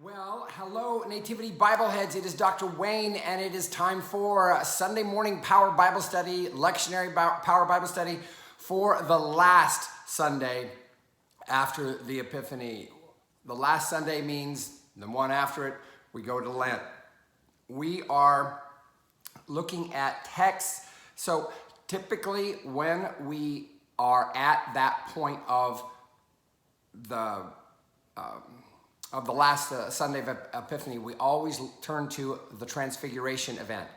Well, hello, Nativity Bible Heads. It is Dr. Wayne, and it is time for a Sunday morning Power Bible Study, lectionary Power Bible Study for the last Sunday after the Epiphany. The last Sunday means the one after it, we go to Lent. We are looking at texts. So typically when we are at that point of the last Sunday of Epiphany, we always turn to the transfiguration event.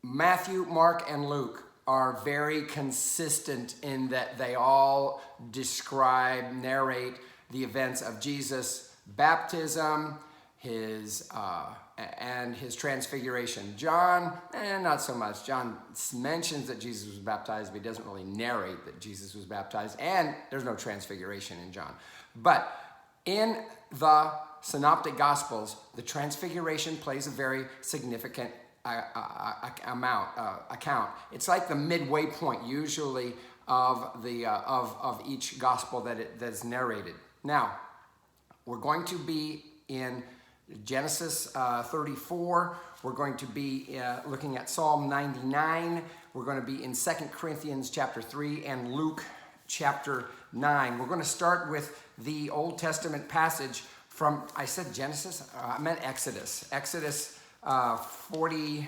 Matthew, Mark, and Luke are very consistent in that they all narrate the events of Jesus' baptism, and his transfiguration. John, not so much. John mentions that Jesus was baptized, but he doesn't really narrate that Jesus was baptized, and there's no transfiguration in John. But in the Synoptic Gospels, the transfiguration plays a very significant account. It's like the midway point, usually, of each gospel that's narrated. Now, we're going to be in Genesis 34. We're going to be looking at Psalm 99. We're going to be in 2 Corinthians chapter 3 and Luke chapter 9. We're going to start with the Old Testament passage from, I said Genesis? I meant Exodus. Exodus 34.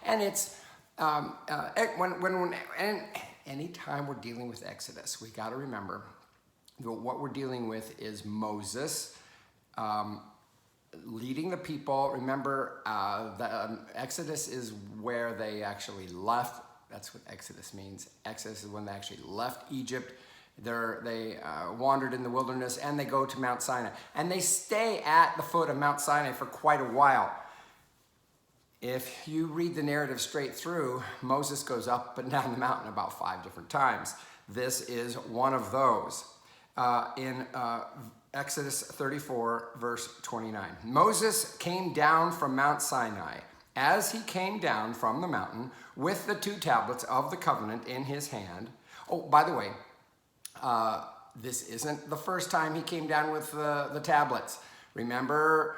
And it's, anytime we're dealing with Exodus, we got to remember that what we're dealing with is Moses leading the people. Remember, Exodus is where they actually left. That's what Exodus means. Exodus is when they actually left Egypt. They wandered in the wilderness, and they go to Mount Sinai. And they stay at the foot of Mount Sinai for quite a while. If you read the narrative straight through, Moses goes up and down the mountain about 5 different times. This is one of those. In Exodus 34, verse 29. Moses came down from Mount Sinai as he came down from the mountain with the 2 tablets of the covenant in his hand. Oh, by the way, this isn't the first time he came down with the tablets. Remember,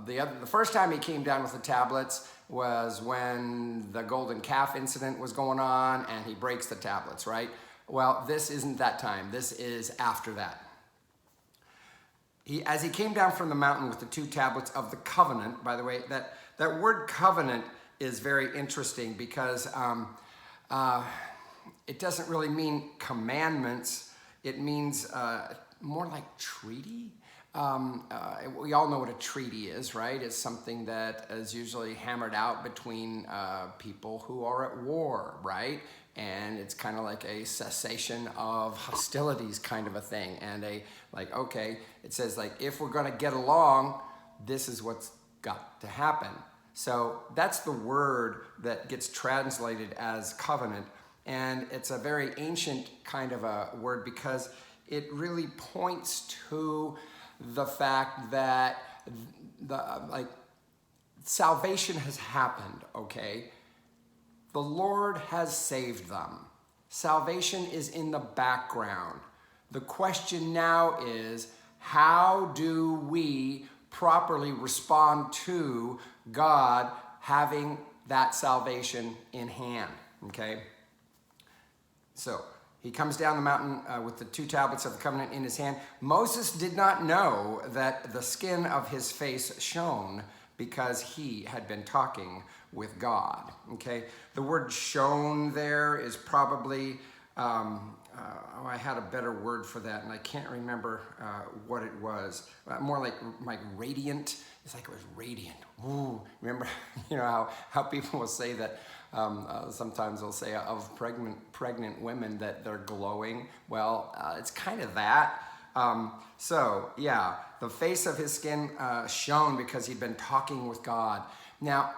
the first time he came down with the tablets was when the golden calf incident was going on, and he breaks the tablets, right? Well, this isn't that time. This is after that. As he came down from the mountain with the 2 tablets of the covenant, by the way, that word covenant is very interesting because it doesn't really mean commandments. It means more like treaty. We all know what a treaty is, right? It's something that is usually hammered out between people who are at war, right? And it's kind of like a cessation of hostilities kind of a thing. And okay, it says if we're going to get along, this is what's got to happen. So that's the word that gets translated as covenant. And it's a very ancient kind of a word because it really points to the fact that salvation has happened, okay? The Lord has saved them. Salvation is in the background. The question now is, how do we properly respond to God having that salvation in hand, okay? So he comes down the mountain with the 2 tablets of the covenant in his hand. Moses did not know that the skin of his face shone because he had been talking with God, okay? The word shone there is probably, I had a better word for that, and I can't remember what it was. More like radiant. It's like it was radiant. Ooh, remember, how people will say that, sometimes they'll say of pregnant women that they're glowing. Well, it's kind of that. So, yeah, the face of his skin shone because he'd been talking with God. Now,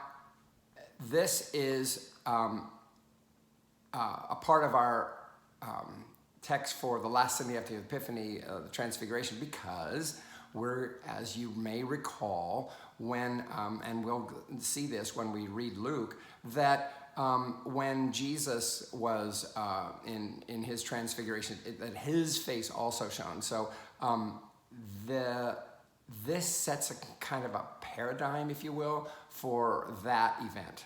this is a part of our text for the last Sunday after the Epiphany, the Transfiguration, because we're, as you may recall, when, and we'll see this when we read Luke, that when Jesus was in his transfiguration, that his face also shone. So this sets a kind of a paradigm, if you will, for that event.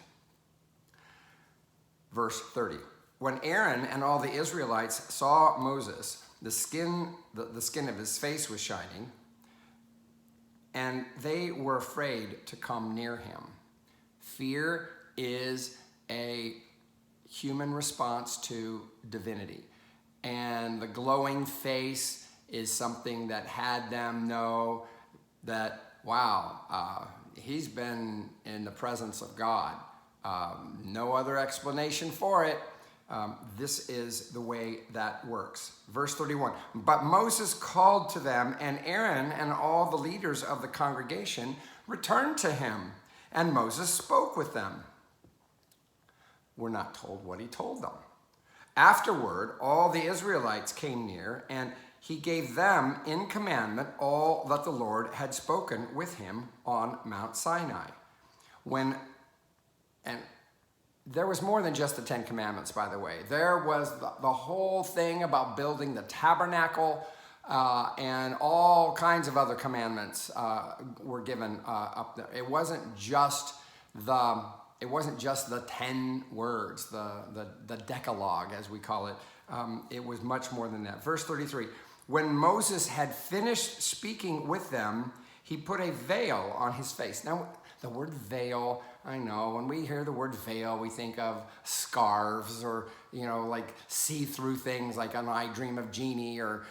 Verse 30. When Aaron and all the Israelites saw Moses, the skin of his face was shining, and they were afraid to come near him. Fear is a human response to divinity. And the glowing face is something that had them know that, wow, he's been in the presence of God. No other explanation for it. This is the way that works. Verse 31, but Moses called to them, and Aaron and all the leaders of the congregation returned to him, and Moses spoke with them. We're not told what he told them. Afterward, all the Israelites came near, and he gave them in commandment all that the Lord had spoken with him on Mount Sinai. And there was more than just the 10 Commandments, by the way. There was the whole thing about building the tabernacle, and all kinds of other commandments were given up there. It wasn't just the 10 words, the Decalogue, as we call it. It was much more than that. Verse 33, when Moses had finished speaking with them, he put a veil on his face. Now, the word veil, I know, when we hear the word veil, we think of scarves or, like see-through things like an I Dream of Jeannie or,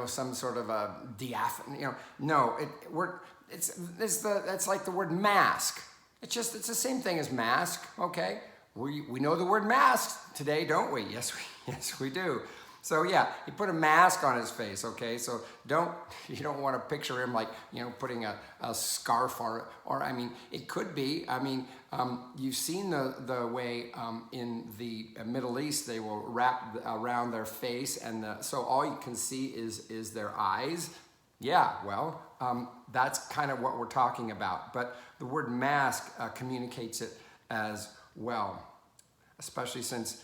some sort of a diaphany. No, it's like the word mask. It's the same thing as mask, okay? We know the word mask today, don't we? Yes, we do. So yeah, he put a mask on his face, okay? So you don't want to picture him like, putting a scarf or it could be. You've seen the way in the Middle East they will wrap around their face, and so all you can see is their eyes. Yeah, well, that's kind of what we're talking about. But the word mask communicates it as well, especially since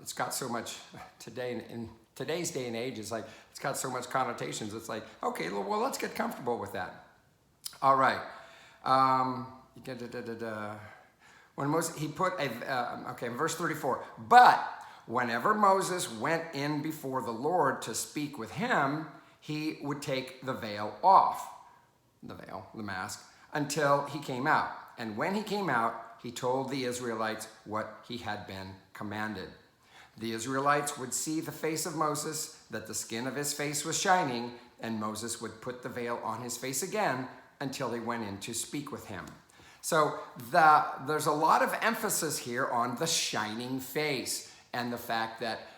it's got so much today in today's day and age. It's got so much connotations. It's like, okay, well, let's get comfortable with that. All right. When Moses, he put verse 34. But whenever Moses went in before the Lord to speak with him, he would take the veil off, the mask, until he came out. And when he came out, he told the Israelites what he had been commanded. The Israelites would see the face of Moses, that the skin of his face was shining, and Moses would put the veil on his face again until he went in to speak with him. So there's a lot of emphasis here on the shining face and the fact that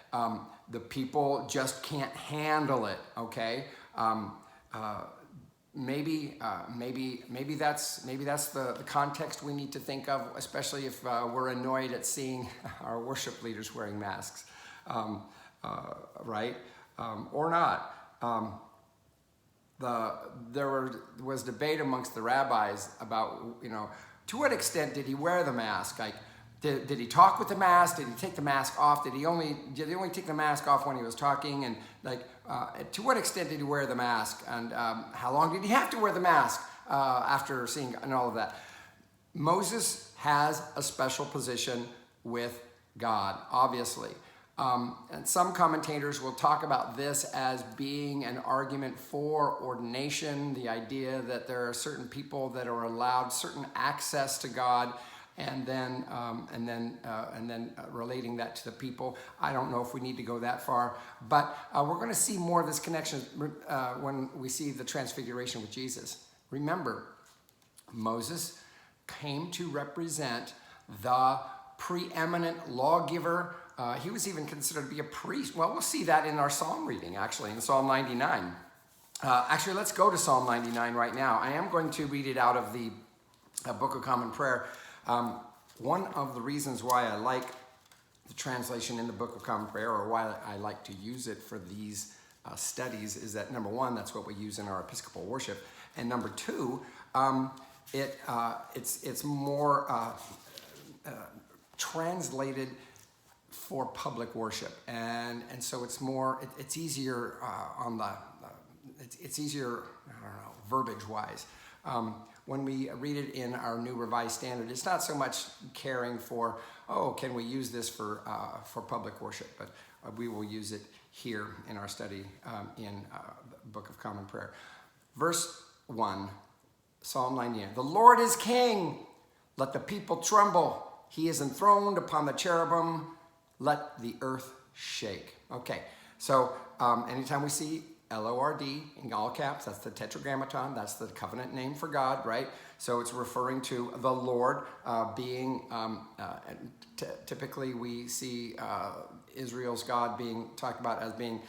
the people just can't handle it, okay? Maybe that's the context we need to think of, especially if we're annoyed at seeing our worship leaders wearing masks, right? Or not. There was debate amongst the rabbis about, to what extent did he wear the mask? Like, did he talk with the mask? Did he take the mask off? Did he only take the mask off when he was talking? And to what extent did he wear the mask? And how long did he have to wear the mask after seeing and all of that? Moses has a special position with God, obviously. And some commentators will talk about this as being an argument for ordination, the idea that there are certain people that are allowed certain access to God, and then relating that to the people. I don't know if we need to go that far, but we're going to see more of this connection when we see the transfiguration with Jesus. Remember, Moses came to represent the preeminent lawgiver. He was even considered to be a priest. Well, we'll see that in our psalm reading, actually, in Psalm 99. Actually, let's go to Psalm 99 right now. I am going to read it out of the Book of Common Prayer. One of the reasons why I like the translation in the Book of Common Prayer, or why I like to use it for these studies, is that number one, that's what we use in our Episcopal worship, and number two, it's more translated for public worship, and so it's more, it's easier it's easier, I don't know, verbiage wise. When we read it in our New Revised Standard, it's not so much caring for, oh, can we use this for public worship, but we will use it here in our study in the Book of Common Prayer. Verse 1, Psalm 98. The Lord is king. Let the people tremble. He is enthroned upon the cherubim. Let the earth shake. Okay, so anytime we see L-O-R-D in all caps, that's the tetragrammaton, that's the covenant name for God, right? So it's referring to the Lord being, typically we see Israel's God being talked about as being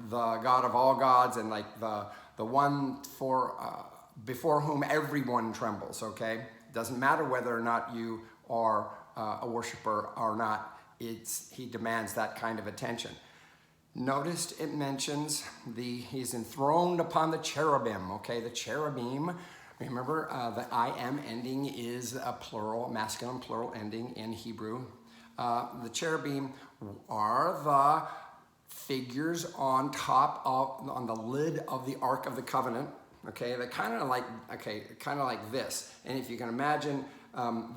the God of all gods, and like the one before whom everyone trembles, okay? It doesn't matter whether or not you are a worshiper or not, he demands that kind of attention. Notice it mentions he's enthroned upon the cherubim, okay? The cherubim, remember the I am ending is a plural, masculine plural ending in Hebrew. The cherubim are the figures on top of, on the lid of the Ark of the Covenant, okay? They're kind of like this. And if you can imagine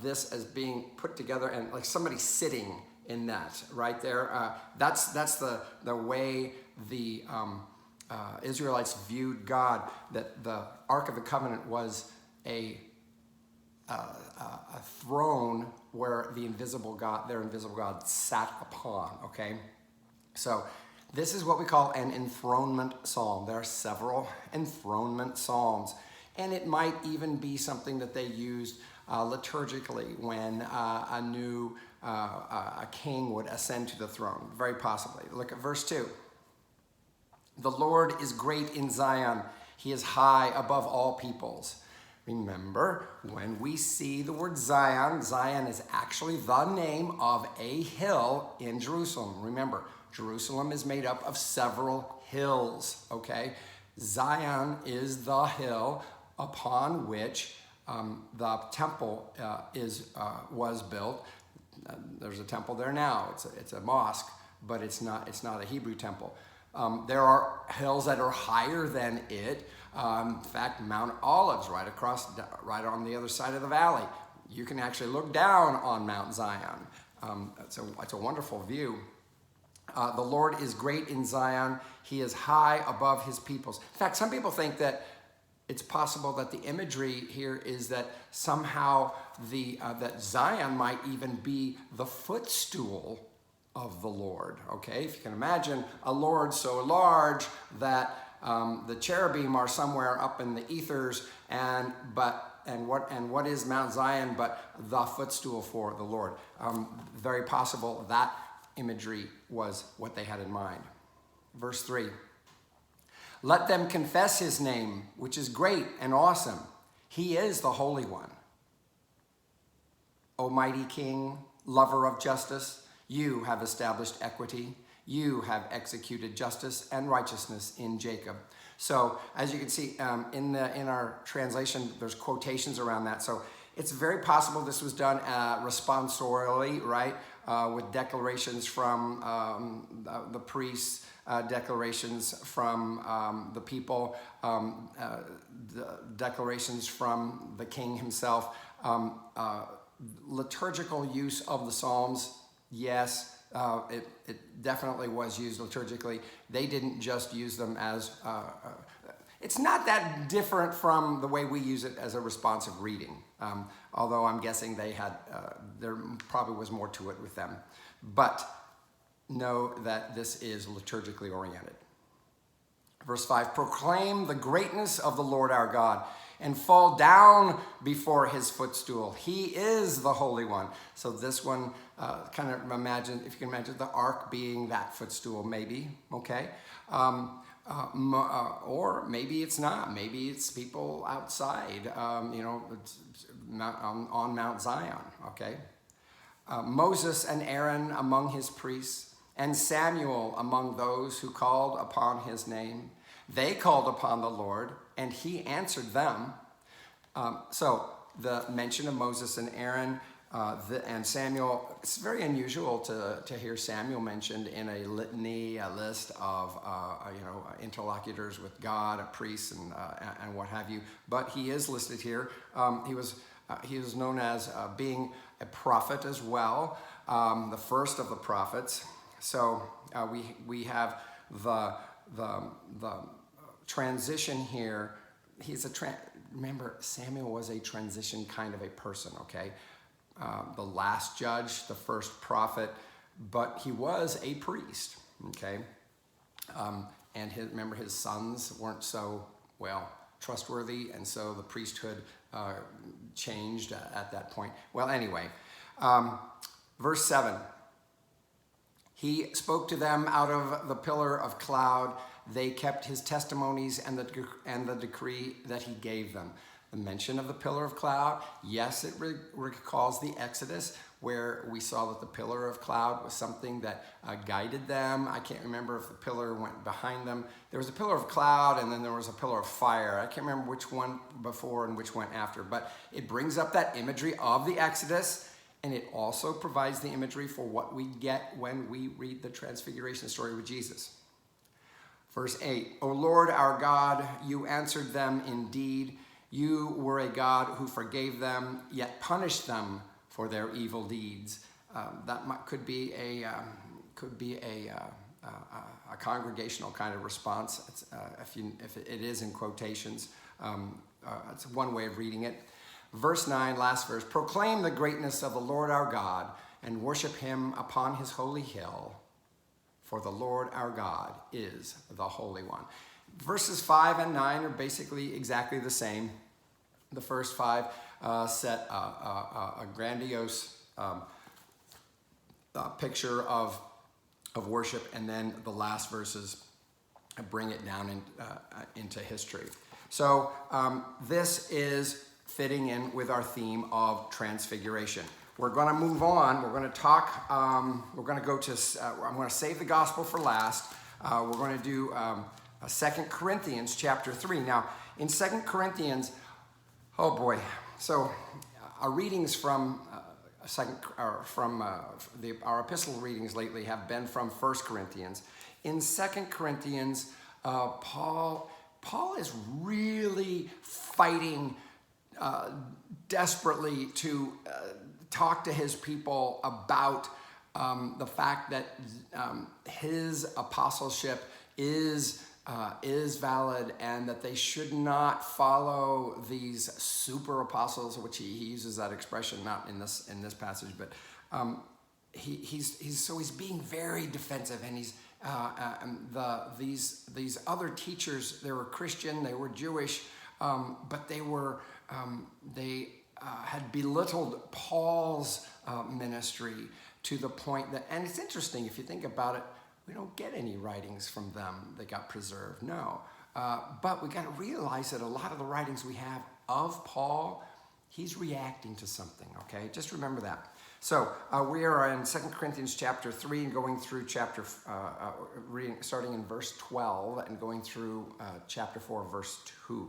this as being put together and like somebody sitting in that right there, that's the way the Israelites viewed God. That the Ark of the Covenant was a throne where their invisible God sat upon. Okay, so this is what we call an enthronement psalm. There are several enthronement psalms, and it might even be something that they used liturgically when a king would ascend to the throne, very possibly. Look at verse 2. The Lord is great in Zion. He is high above all peoples. Remember, when we see the word Zion, Zion is actually the name of a hill in Jerusalem. Remember, Jerusalem is made up of several hills, okay? Zion is the hill upon which the temple was built. There's a temple there now. It's a mosque, but it's not a Hebrew temple. There are hills that are higher than it. In fact, Mount Olives, right on the other side of the valley. You can actually look down on Mount Zion. It's a wonderful view. The Lord is great in Zion. He is high above his peoples. In fact, some people think that it's possible that the imagery here is that somehow that Zion might even be the footstool of the Lord. Okay, if you can imagine a Lord so large that the cherubim are somewhere up in the ethers, and what is Mount Zion but the footstool for the Lord? Very possible that imagery was what they had in mind. Verse 3. Let them confess his name, which is great and awesome. He is the Holy One. O mighty King, lover of justice, you have established equity. You have executed justice and righteousness in Jacob. So, as you can see in our translation, there's quotations around that. So it's very possible this was done responsorially, right? With declarations from the priests, declarations from the people, the declarations from the king himself. Liturgical use of the Psalms, yes, it definitely was used liturgically. They didn't just use them as, it's not that different from the way we use it as a responsive reading. Although I'm guessing they had, there probably was more to it with them. But know that this is liturgically oriented. Verse 5, proclaim the greatness of the Lord our God and fall down before his footstool. He is the Holy One. So this one, kind of imagine, if you can imagine the ark being that footstool, maybe, okay? Or maybe it's not. Maybe it's people outside, on Mount Zion, okay? Moses and Aaron among his priests, and Samuel among those who called upon his name. They called upon the Lord, and he answered them. So the mention of Moses and Aaron And Samuel, it's very unusual to hear Samuel mentioned in a litany, a list of interlocutors with God, priests, and what have you. But he is listed here. He was known as being a prophet as well, the first of the prophets. So we have the transition here. Remember, Samuel was a transition kind of a person, okay? The last judge, the first prophet, but he was a priest, okay? And remember, his sons weren't so, trustworthy, and so the priesthood changed at that point. Well, anyway, verse 7. He spoke to them out of the pillar of cloud. They kept his testimonies and the decree that he gave them. The mention of the pillar of cloud, yes, it recalls the Exodus, where we saw that the pillar of cloud was something that guided them. I can't remember if the pillar went behind them. There was a pillar of cloud, and then there was a pillar of fire. I can't remember which one before and which one after, but it brings up that imagery of the Exodus, and it also provides the imagery for what we get when we read the transfiguration story with Jesus. Verse 8, O Lord our God, you answered them indeed. You were a God who forgave them, yet punished them for their evil deeds. Could be a congregational kind of response. If it is in quotations, it's one way of reading it. Verse 9, last verse, proclaim the greatness of the Lord our God and worship him upon his holy hill, for the Lord our God is the Holy One. Verses 5 and 9 are basically exactly the same. The first 5 set a grandiose picture of worship, and then the last verses bring it down into history. So this is fitting in with our theme of transfiguration. We're going to move on. We're going to talk. We're going to go to. I'm going to save the gospel for last. We're going to do 2 Corinthians chapter 3. Now, in 2 Corinthians, oh boy. So, our readings from our epistle readings lately have been from 1 Corinthians. In 2 Corinthians, Paul is really fighting desperately to talk to his people about the fact that his apostleship is valid, and that they should not follow these super apostles, which he uses that expression not in this passage, but he's being very defensive, and these other teachers, they were Christian, they were Jewish, but they had belittled Paul's ministry to the point that, and it's interesting if you think about it, we don't get any writings from them that got preserved, no. But we got to realize that a lot of the writings we have of Paul, he's reacting to something, okay? Just remember that. So we are in 2 Corinthians chapter 3 and going through reading, starting in verse 12 and going through chapter 4, verse 2.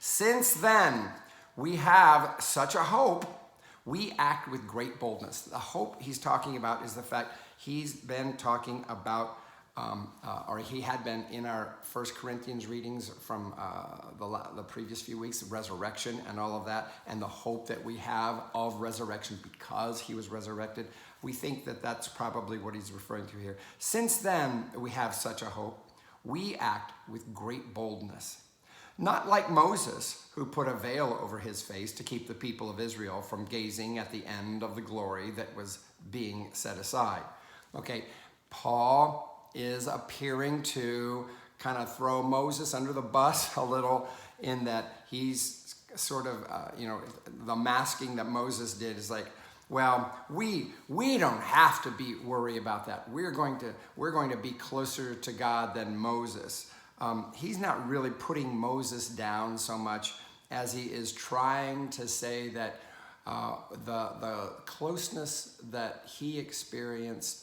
Since then, we have such a hope, we act with great boldness. The hope he's talking about is the fact he's been talking about, or he had been in our 1 Corinthians readings from the previous few weeks, resurrection and all of that, and the hope that we have of resurrection because he was resurrected. We think that that's probably what he's referring to here. Since then, we have such a hope. We act with great boldness. Not like Moses, who put a veil over his face to keep the people of Israel from gazing at the end of the glory that was being set aside. Okay, Paul is appearing to kind of throw Moses under the bus a little, in that he's sort of, the masking that Moses did is like, well, we don't have to worry about that. We're going to be closer to God than Moses. He's not really putting Moses down so much as he is trying to say that the closeness that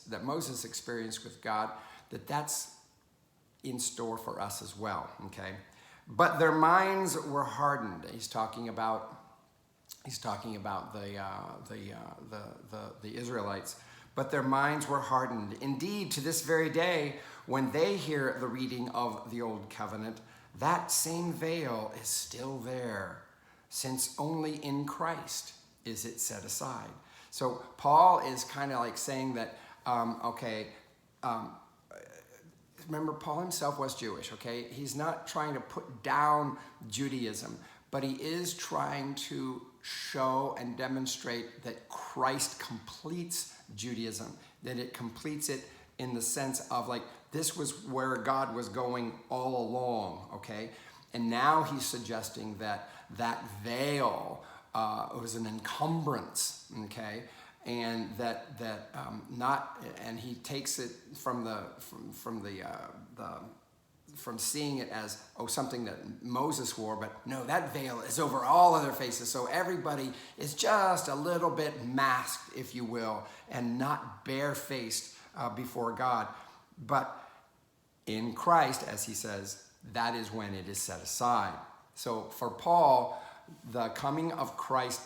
that Moses experienced with God, that's in store for us as well, okay? But their minds were hardened. He's talking about He's talking about the Israelites. But their minds were hardened. Indeed, to this very day, when they hear the reading of the Old Covenant, that same veil is still there, since only in Christ is it set aside. So Paul is kind of like saying that, remember, Paul himself was Jewish, okay? He's not trying to put down Judaism, but he is trying to show and demonstrate that Christ completes Judaism, that it completes it in the sense of like, this was where God was going all along, okay? And now he's suggesting that that veil was an encumbrance, okay? And and he takes it from seeing it as something that Moses wore, but no, that veil is over all other faces. So everybody is just a little bit masked, if you will, and not barefaced before God. But in Christ, as he says, that is when it is set aside. So for Paul, the coming of Christ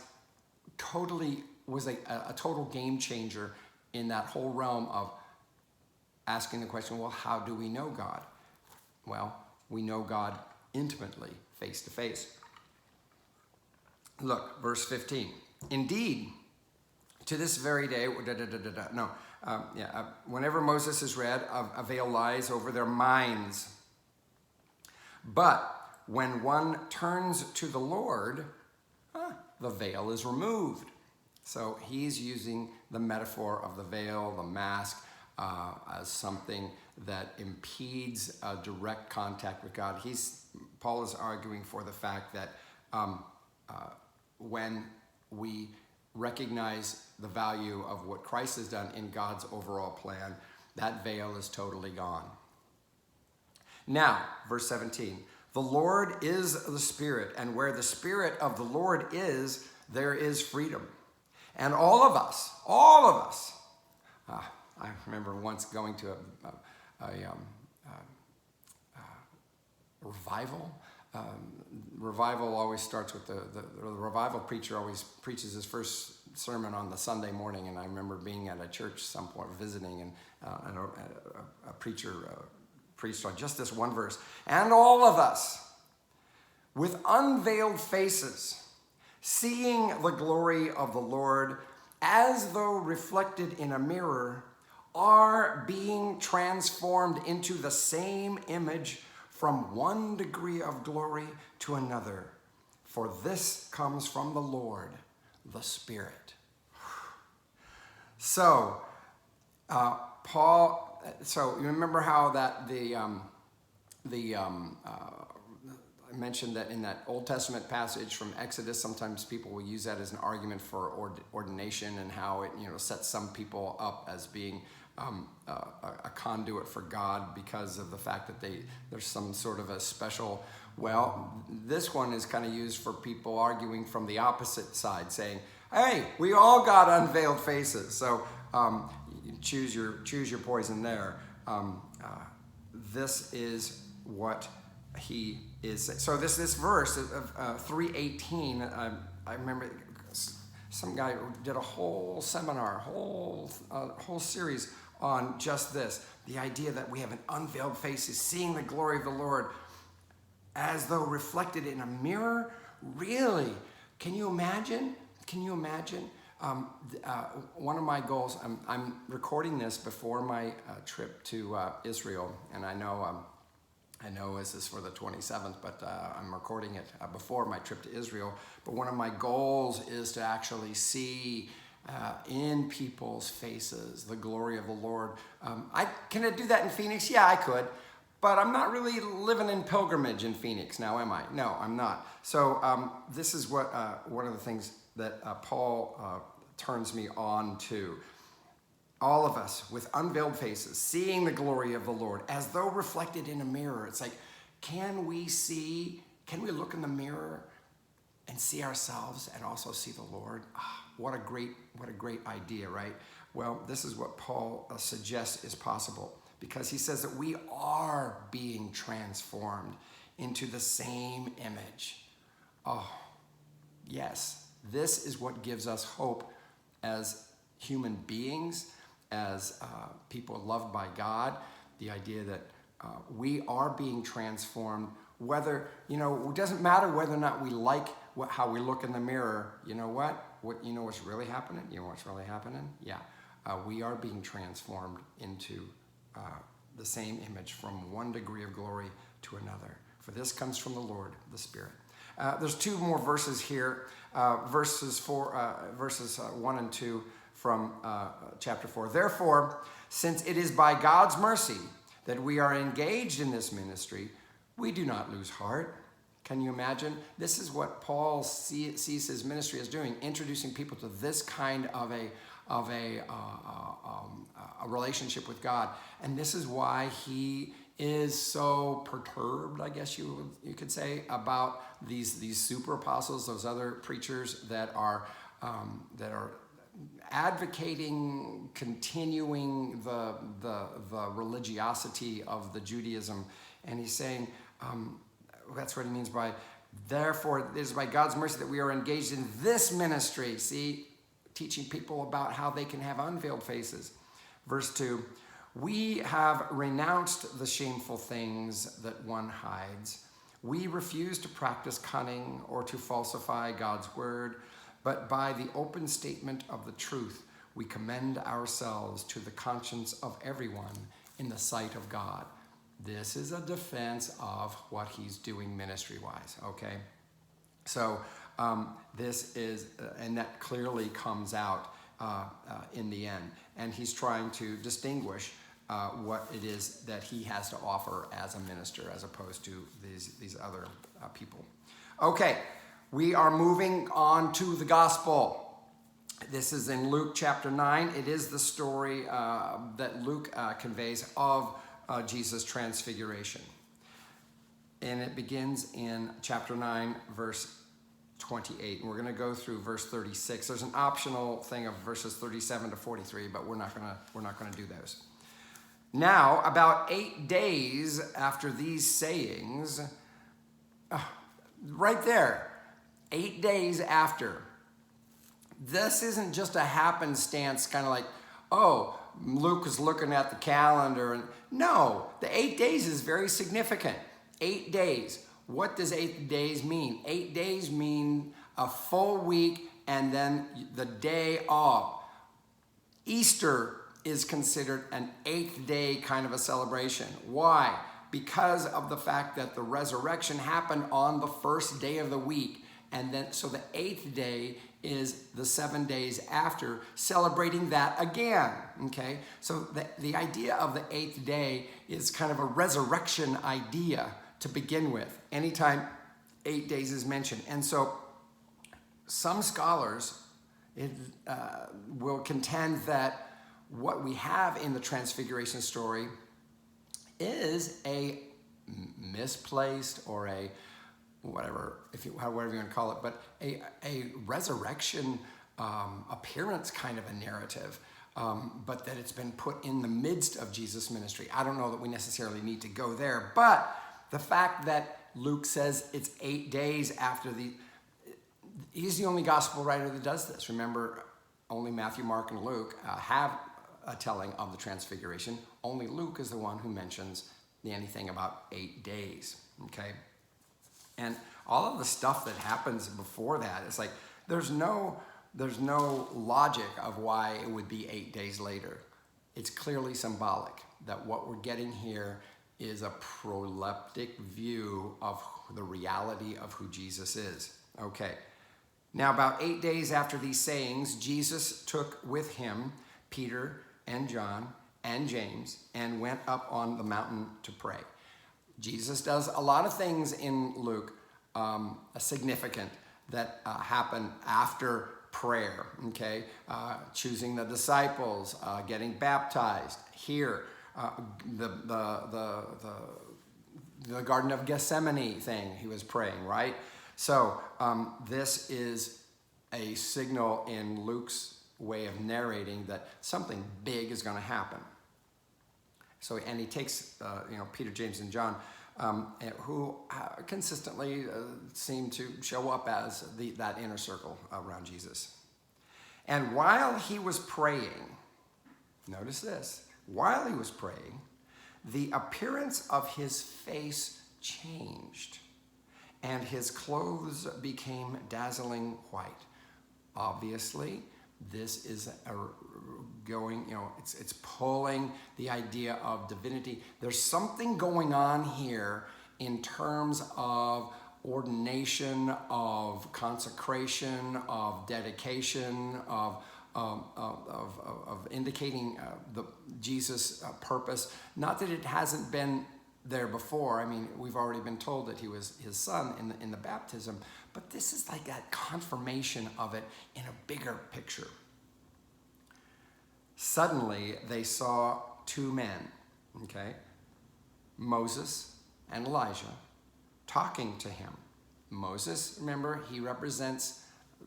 totally was a total game changer in that whole realm of asking the question, well, how do we know God? Well, we know God intimately, face to face. Look, verse 15. Indeed, to this very day, whenever Moses is read, a veil lies over their minds. But when one turns to the Lord, the veil is removed. So he's using the metaphor of the veil, the mask, as something that impedes direct contact with God. Paul is arguing for the fact that when we recognize the value of what Christ has done in God's overall plan, that veil is totally gone. Now, verse 17, the Lord is the Spirit, and where the Spirit of the Lord is, there is freedom. And all of us, I remember once going to a revival. Revival always starts with the revival preacher always preaches his first sermon on the Sunday morning, and I remember being at a church some point visiting, and a preacher preached on just this one verse. And all of us, with unveiled faces, seeing the glory of the Lord as though reflected in a mirror, are being transformed into the same image from one degree of glory to another. For this comes from the Lord, the Spirit. So, Paul, so you remember how that I mentioned that in that Old Testament passage from Exodus, sometimes people will use that as an argument for ordination and how it sets some people up as being a conduit for God because of the fact that there's some sort of a special. Well, this one is kind of used for people arguing from the opposite side, saying, "Hey, we all got unveiled faces." So choose your poison there. This is what he is. So this verse of 3:18. I remember some guy did a whole seminar, whole series on just this, the idea that we have an unveiled face, is seeing the glory of the Lord as though reflected in a mirror. Really? Can you imagine? One of my goals, I'm recording this before my trip to Israel, and I know this is for the 27th, but I'm recording it before my trip to Israel. But one of my goals is to actually see in people's faces the glory of the Lord. Can I do that in Phoenix? Yeah, I could. But I'm not really living in pilgrimage in Phoenix now, am I? No, I'm not. So this is what one of the things that Paul turns me on to. All of us with unveiled faces, seeing the glory of the Lord as though reflected in a mirror. It's like, can we look in the mirror and see ourselves and also see the Lord? What a great idea, right? Well, this is what Paul suggests is possible, because he says that we are being transformed into the same image. Oh, yes, This is what gives us hope as human beings, as people loved by God. The idea that we are being transformed, whether, it doesn't matter whether or not we like how we look in the mirror. You know what? What's really happening? You know what's really happening? Yeah. We are being transformed into the same image from one degree of glory to another. For this comes from the Lord, the Spirit. There's two more verses here, verses 1 and 2 from chapter 4. Therefore, since it is by God's mercy that we are engaged in this ministry, we do not lose heart. Can you imagine? This is what Paul sees his ministry as doing, introducing people to this kind of a relationship with God. And this is why he is so perturbed, I guess you could say, about these super apostles, those other preachers that are advocating continuing the religiosity of the Judaism. And he's saying, that's what he means by, therefore, it is by God's mercy that we are engaged in this ministry. See, teaching people about how they can have unveiled faces. Verse 2, we have renounced the shameful things that one hides. We refuse to practice cunning or to falsify God's word, but by the open statement of the truth, we commend ourselves to the conscience of everyone in the sight of God. This is a defense of what he's doing ministry-wise, okay? So this is, and that clearly comes out in the end. And he's trying to distinguish what it is that he has to offer as a minister as opposed to these other people. Okay, we are moving on to the gospel. This is in Luke chapter 9. It is the story that Luke conveys of Jesus' transfiguration. And it begins in chapter 9, verse 28. And we're going to go through verse 36. There's an optional thing of verses 37 to 43, but we're not going to do those. Now, about 8 days after these sayings, right there, 8 days after. This isn't just a happenstance, kind of like, oh, Luke was looking at the calendar. And no, the 8 days is very significant. 8 days. What does 8 days mean? 8 days mean a full week and then the day off. Easter is considered an 8th day kind of a celebration. Why? Because of the fact that the resurrection happened on the first day of the week. And then, so the 8th day is the 7 days after, celebrating that again, okay? So the idea of the 8th day is kind of a resurrection idea to begin with, anytime 8 days is mentioned. And so some scholars will contend that what we have in the transfiguration story is a misplaced or a whatever, however you want to call it, but a resurrection appearance kind of a narrative, but that it's been put in the midst of Jesus' ministry. I don't know that we necessarily need to go there, but the fact that Luke says it's 8 days after he's the only gospel writer that does this. Remember, only Matthew, Mark, and Luke have a telling of the transfiguration. Only Luke is the one who mentions anything about 8 days, okay? And all of the stuff that happens before that, it's like there's no logic of why it would be 8 days later. It's clearly symbolic that what we're getting here is a proleptic view of the reality of who Jesus is. Okay. Now, about 8 days after these sayings, Jesus took with him Peter and John and James and went up on the mountain to pray. Jesus does a lot of things in Luke significant that happen after prayer, okay? Choosing the disciples, getting baptized. Here, the Garden of Gethsemane thing, he was praying, right? So this is a signal in Luke's way of narrating that something big is going to happen. So, and he takes, Peter, James, and John who consistently seem to show up as that inner circle around Jesus. And while he was praying, notice this, while he was praying, the appearance of his face changed, and his clothes became dazzling white. Obviously, this is it's pulling the idea of divinity. There's something going on here in terms of ordination, of consecration, of dedication, of indicating the Jesus purpose. Not that it hasn't been there before. I mean, we've already been told that he was his son in the baptism, but this is like that confirmation of it in a bigger picture. Suddenly, they saw two men, okay, Moses and Elijah, talking to him. Moses, remember, he represents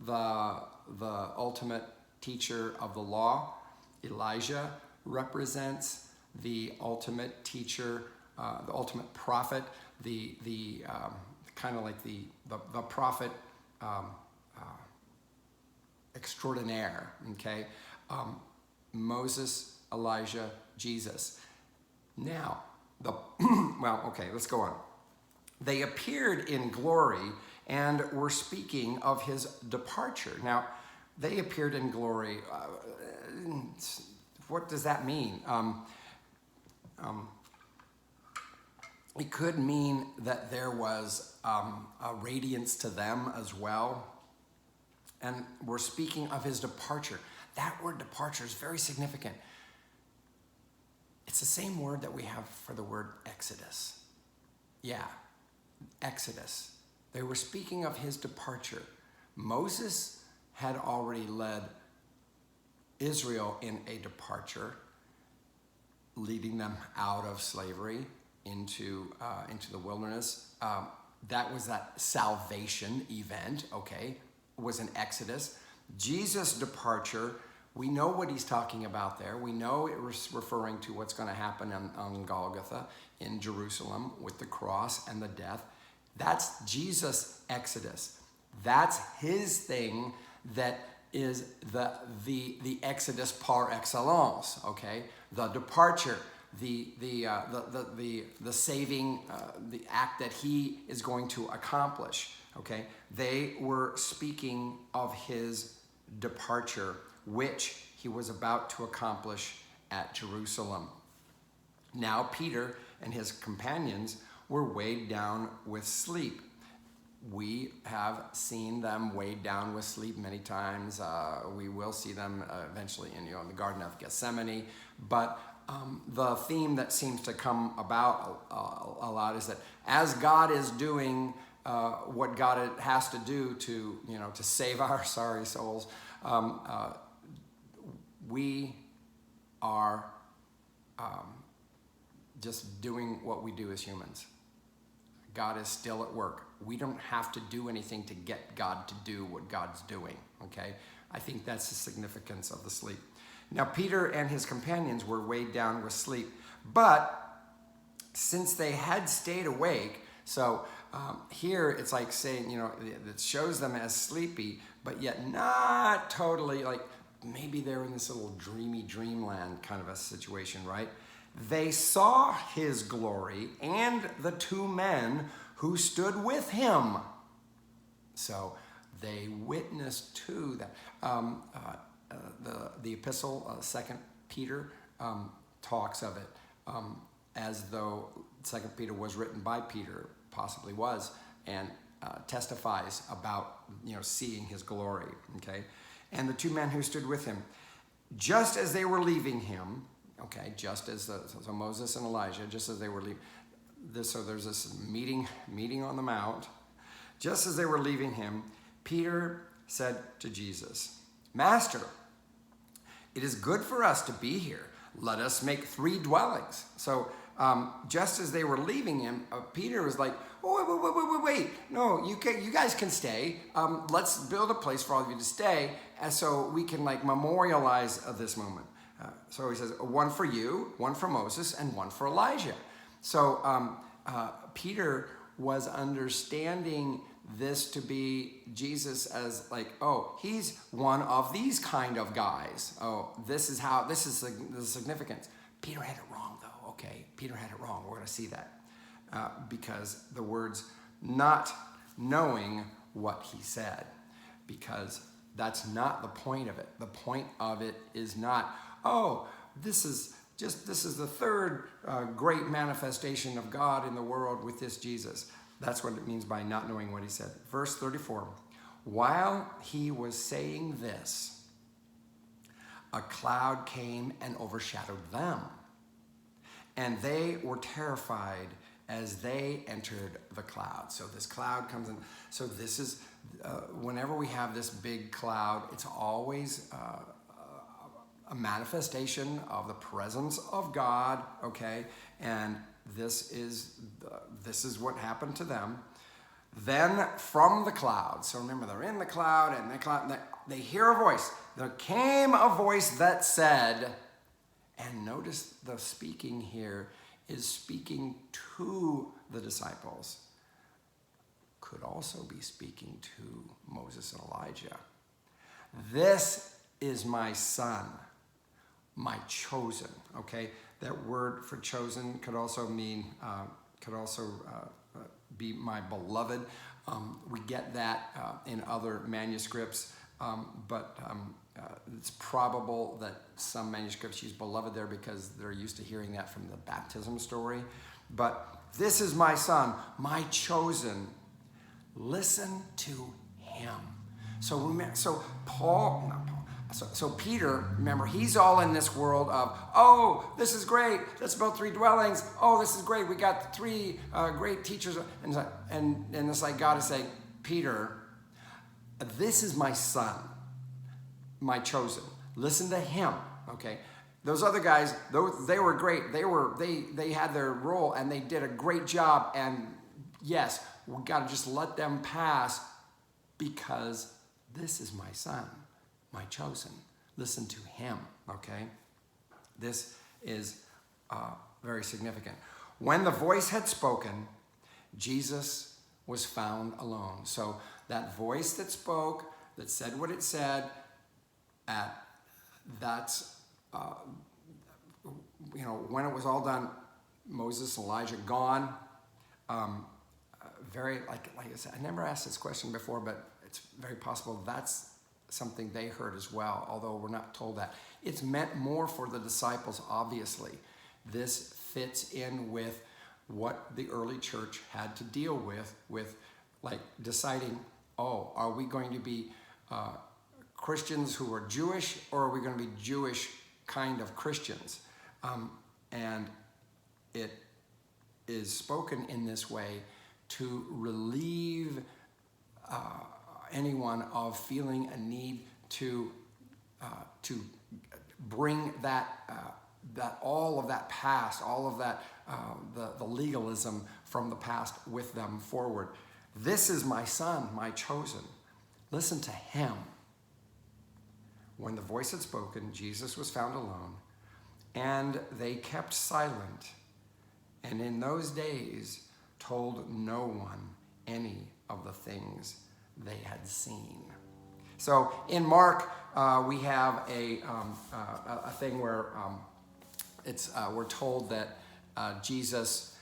the ultimate teacher of the law. Elijah represents the ultimate teacher, the ultimate prophet, the kind of like the prophet extraordinaire, okay? Moses, Elijah, Jesus. Now, let's go on. They appeared in glory and were speaking of his departure. Now, they appeared in glory. What does that mean? It could mean that there was a radiance to them as well. And we're speaking of his departure. That word departure is very significant. It's the same word that we have for the word Exodus. Yeah, Exodus. They were speaking of his departure. Moses had already led Israel in a departure, leading them out of slavery into the wilderness. That was that salvation event, okay, was an Exodus. Jesus' departure, we know what he's talking about there. We know it was referring to what's going to happen on Golgotha in Jerusalem with the cross and the death. That's Jesus' Exodus. That's his thing that is the Exodus par excellence, okay? The departure, the saving, the act that he is going to accomplish, okay? They were speaking of his departure, which he was about to accomplish at Jerusalem. Now Peter and his companions were weighed down with sleep. We have seen them weighed down with sleep many times. We will see them eventually in the Garden of Gethsemane. But the theme that seems to come about a lot is that as God is doing what God has to do to save our sorry souls, we are just doing what we do as humans. God is still at work. We don't have to do anything to get God to do what God's doing, okay? I think that's the significance of the sleep. Now, Peter and his companions were weighed down with sleep, but since they had stayed awake, so here it's like saying, it shows them as sleepy, but yet not totally, like maybe they're in this little dreamy dreamland kind of a situation, right? They saw his glory and the two men who stood with him. So they witnessed to that. The epistle, 2 Peter, talks of it as though 2 Peter was written by Peter, possibly was, and testifies about seeing his glory. Okay, and the two men who stood with him, just as they were leaving him. Okay, just as so Moses and Elijah, just as they were leaving. So there's this meeting on the mount. Just as they were leaving him, Peter said to Jesus, "Master, it is good for us to be here. Let us make 3 dwellings." So just as they were leaving him, Peter was like, "Oh, wait. No, you guys can stay. Let's build a place for all of you to stay, and so we can memorialize this moment." So he says, one for you, one for Moses, and one for Elijah. So Peter was understanding this to be Jesus as like, oh, he's one of these kind of guys. Oh, this is the significance. Peter had it wrong though, okay? Peter had it wrong, we're gonna see that. Because the words not knowing what he said, because that's not the point of it. The point of it is not, oh, this is the third great manifestation of God in the world with this Jesus. That's what it means by not knowing what he said. Verse 34, while he was saying this, a cloud came and overshadowed them, and they were terrified as they entered the cloud. So this cloud comes in. So this is, whenever we have this big cloud, it's always a manifestation of the presence of God, okay? And this is what happened to them. Then from the cloud, so remember they're in the cloud, and they hear a voice. There came a voice that said, and notice the speaking here is speaking to the disciples. Could also be speaking to Moses and Elijah. This is my son, my chosen, okay? That word for chosen could also mean, be my beloved. We get that in other manuscripts, but it's probable that some manuscripts use beloved there because they're used to hearing that from the baptism story. But this is my son, my chosen. Listen to him. So Peter, remember, he's all in this world of, oh, this is great. Let's build 3 dwellings. Oh, this is great. We got 3 great teachers. And it's like God is saying, Peter, this is my son, my chosen. Listen to him, okay? Those other guys, they were great. They had their role and they did a great job. And yes, we got to just let them pass because this is my son, my chosen. Listen to him, okay? This is very significant. When the voice had spoken, Jesus was found alone. So that voice that spoke, that said what it said, when it was all done, Moses and Elijah gone. Like I said, I never asked this question before, but it's very possible that's something they heard as well, although we're not told that. It's meant more for the disciples, obviously. This fits in with what the early church had to deal with like deciding, oh, are we going to be Christians who are Jewish, or are we going to be Jewish kind of Christians? And it is spoken in this way to relieve anyone of feeling a need to bring that all of that past, all of that the legalism from the past with them forward. This is my son, my chosen. Listen to him. When the voice had spoken, Jesus was found alone, and they kept silent, and in those days told no one any of the things they had seen. So in Mark, we have a thing where we're told that Jesus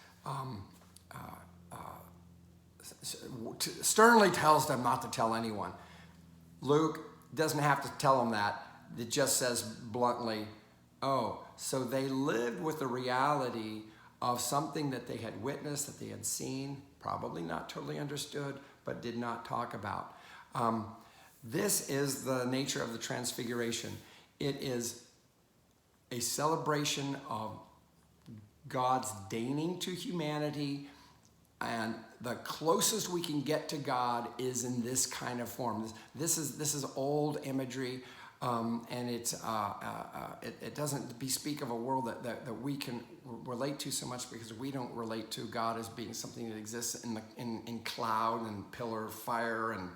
sternly tells them not to tell anyone. Luke doesn't have to tell them that. It just says bluntly, oh, so they lived with the reality of something that they had witnessed, that they had seen, probably not totally understood, but did not talk about. This is the nature of the transfiguration. It is a celebration of God's deigning to humanity, and the closest we can get to God is in this kind of form. This is old imagery, and it doesn't bespeak of a world that we can relate to so much, because we don't relate to God as being something that exists in cloud and pillar of fire and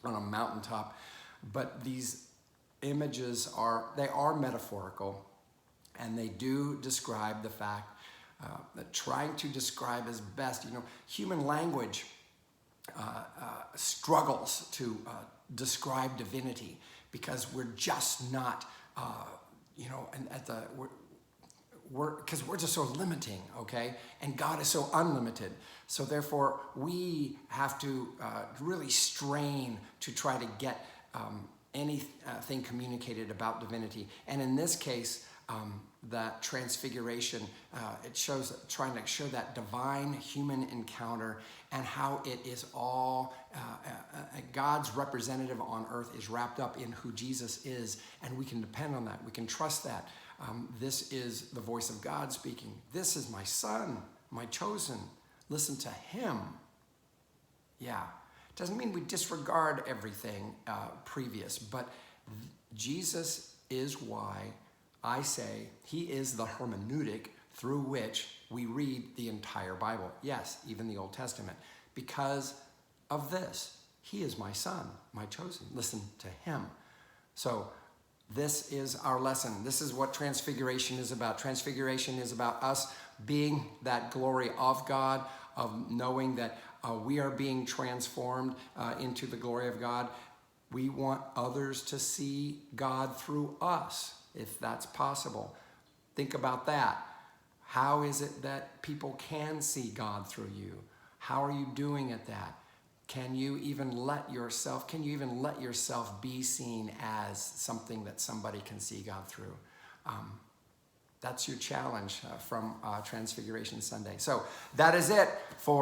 on a mountaintop. But these images are metaphorical, and they do describe the fact trying to describe as best. Human language struggles to describe divinity because we're just not, because we're just so limiting, okay? And God is so unlimited. So therefore, we have to really strain to try to get anything communicated about divinity. And in this case, that transfiguration, it shows, trying to show that divine human encounter and how it is all, God's representative on earth is wrapped up in who Jesus is, and we can depend on that. We can trust that. This is the voice of God speaking. This is my son, my chosen. Listen to him. Yeah. Doesn't mean we disregard everything previous, but Jesus is why I say he is the hermeneutic through which we read the entire Bible. Yes, even the Old Testament. Because of this, he is my son, my chosen. Listen to him. So this is our lesson. This is what transfiguration is about. Transfiguration is about us being that glory of God, of knowing that we are being transformed into the glory of God. We want others to see God through us, if that's possible. Think about that. How is it that people can see God through you? How are you doing at that? Can you even let yourself be seen as something that somebody can see God through? That's your challenge from Transfiguration Sunday. So that is it for